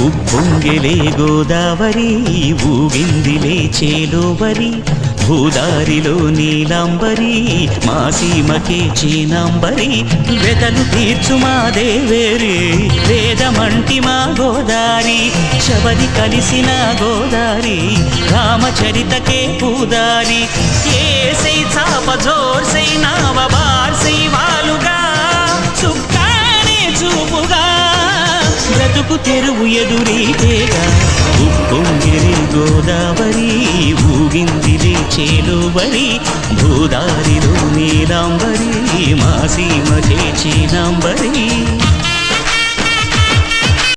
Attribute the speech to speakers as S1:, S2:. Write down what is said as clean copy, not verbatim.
S1: ఉప్పొంగెలే గోదావరి ఊగిందిలే చేలోవరి భూదారిలో నీలాంబరి మా సీమకే చీనాంబరి వెతలు తీర్చు మా దేవేరి వేదమంటి మా గోదారి శబరి కలిసిన గోదారి రామచరితకే పూదారి ఏసై చాప జోర్సై నావ బార్సై వాలుగా చుక్కానే చూపుగా బ్రతుకు తెరువు ఎదురీతేగా ఉప్పొంగిరి గోదావరి ఊగిందిలే చేలోవరి భూదారిలో నీలాంబరి మా సీమకే చీనాంబరి